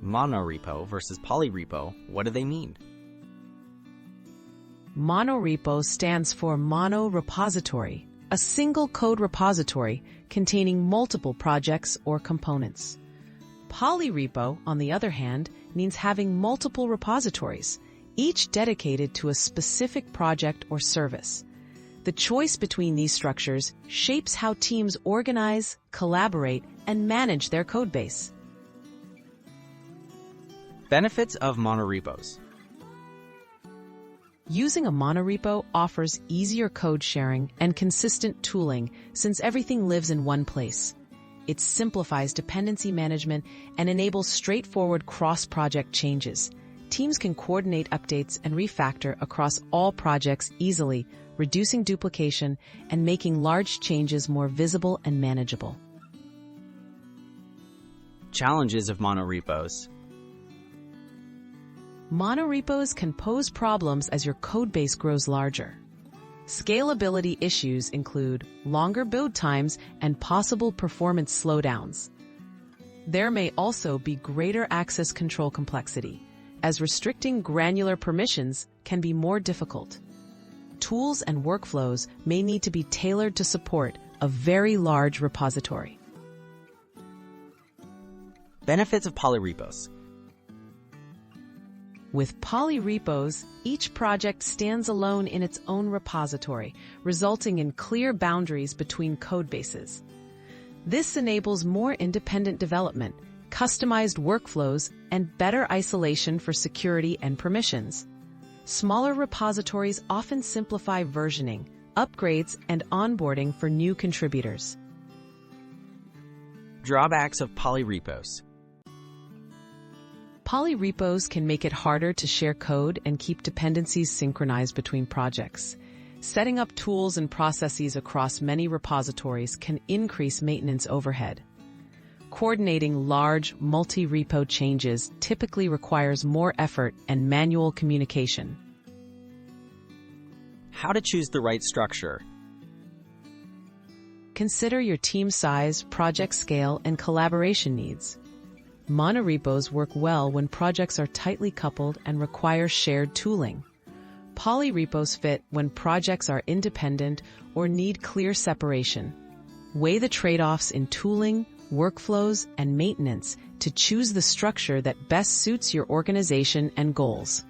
Monorepo versus Polyrepo, what do they mean? Monorepo stands for Mono Repository, a single code repository containing multiple projects or components. Polyrepo, on the other hand, means having multiple repositories, each dedicated to a specific project or service. The choice between these structures shapes how teams organize, collaborate, and manage their codebase. Benefits of monorepos. Using a monorepo offers easier code sharing and consistent tooling since everything lives in one place. It simplifies dependency management and enables straightforward cross-project changes. Teams can coordinate updates and refactor across all projects easily, reducing duplication and making large changes more visible and manageable. Challenges of monorepos. Monorepos can pose problems as your codebase grows larger. Scalability issues include longer build times and possible performance slowdowns. There may also be greater access control complexity, as restricting granular permissions can be more difficult. Tools and workflows may need to be tailored to support a very large repository. Benefits of polyrepos. With polyrepos, each project stands alone in its own repository, resulting in clear boundaries between codebases. This enables more independent development, customized workflows, and better isolation for security and permissions. Smaller repositories often simplify versioning, upgrades, and onboarding for new contributors. Drawbacks of polyrepos. Polyrepos can make it harder to share code and keep dependencies synchronized between projects. Setting up tools and processes across many repositories can increase maintenance overhead. Coordinating large, multi-repo changes typically requires more effort and manual communication. How to choose the right structure. Consider your team size, project scale, and collaboration needs. Monorepos work well when projects are tightly coupled and require shared tooling. Polyrepos fit when projects are independent or need clear separation. Weigh the trade-offs in tooling, workflows, and maintenance to choose the structure that best suits your organization and goals.